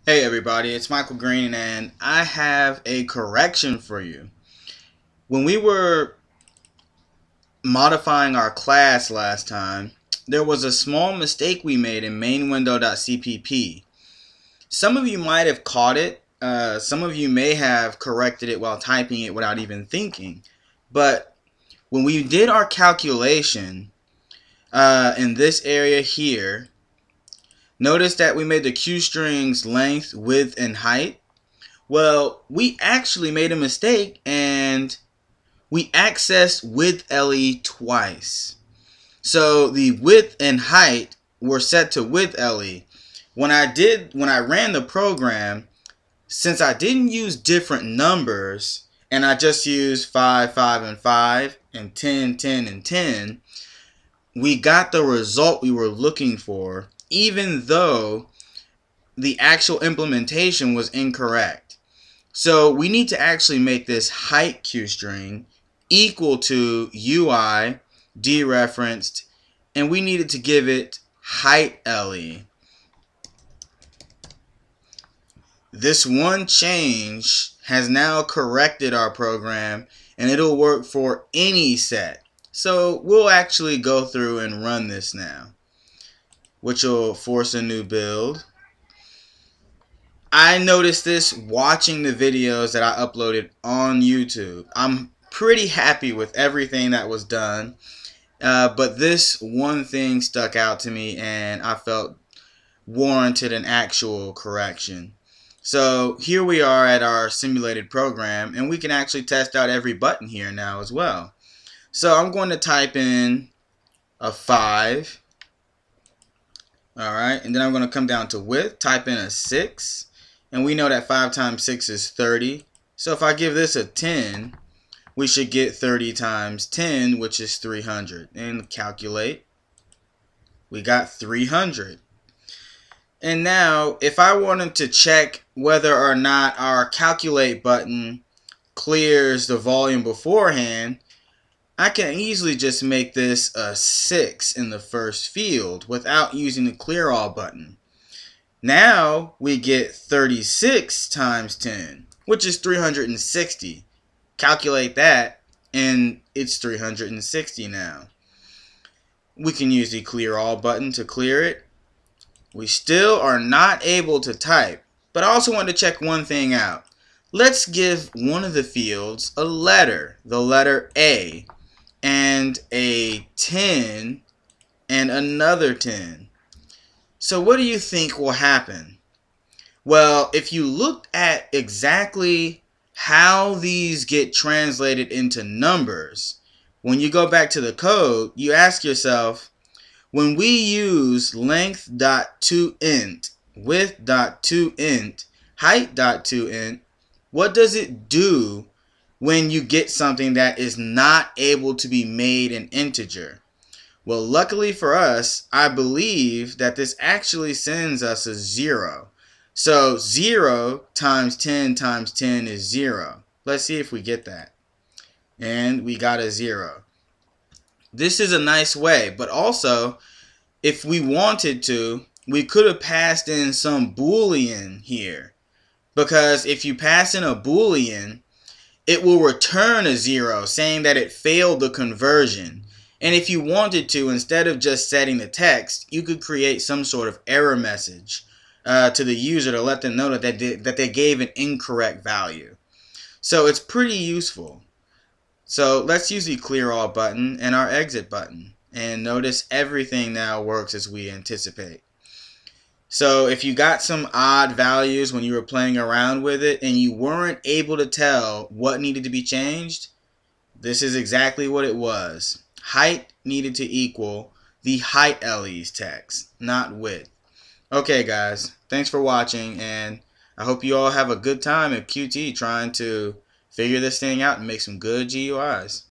Hey everybody, it's Michael Green and I have a correction for you. When we were modifying our class last time, there was a small mistake we made in MainWindow.cpp. Some of you might have caught it. Some of you may have corrected it while typing it without even thinking. But when we did our calculation in this area here, notice that we made the QStrings length, width, and height. Well, we actually made a mistake and we accessed widthLE twice. So the width and height were set to widthLE. When I ran the program, since I didn't use different numbers and I just used 5, 5, and 5 and 10, 10, and 10, we got the result we were looking for, even though the actual implementation was incorrect. So we need to actually make this height QString equal to UI dereferenced, and we needed to give it heightLE. This one change has now corrected our program, and it'll work for any set. So we'll actually go through and run this now, which will force a new build. I noticed this watching the videos that I uploaded on YouTube. I'm pretty happy with everything that was done, but this one thing stuck out to me and I felt warranted an actual correction. So here we are at our simulated program, and we can actually test out every button here now as well. So I'm going to type in a 5, alright, and then I'm going to come down to width, type in a 6. And we know that 5 times 6 is 30. So if I give this a 10, we should get 30 times 10, which is 300. And calculate. We got 300. And now, if I wanted to check whether or not our calculate button clears the volume beforehand, I can easily just make this a 6 in the first field without using the clear all button. Now we get 36 times 10, which is 360. Calculate that, and it's 360 now. We can use the clear all button to clear it. We still are not able to type, but I also want to check one thing out. Let's give one of the fields a letter, the letter A, and a 10 and another 10. So what do you think will happen? Well, if you look at exactly how these get translated into numbers, when you go back to the code, you ask yourself, when we use length.toInt, width.toInt, height.toInt, what does it do when you get something that is not able to be made an integer? Well, luckily for us, I believe that this actually sends us a 0. So 0 times 10 times 10 is 0. Let's see if we get that. And we got a 0. This is a nice way, but also, if we wanted to, we could have passed in some Boolean here. Because if you pass in a Boolean, it will return a 0, saying that it failed the conversion. And if you wanted to, instead of just setting the text, you could create some sort of error message to the user to let them know that they gave an incorrect value. So it's pretty useful. So let's use the clear all button and our exit button. And notice everything now works as we anticipate. So if you got some odd values when you were playing around with it and you weren't able to tell what needed to be changed, this is exactly what it was. Height needed to equal the heightLE's text, not width. Okay guys, thanks for watching, and I hope you all have a good time at Qt trying to figure this thing out and make some good GUIs.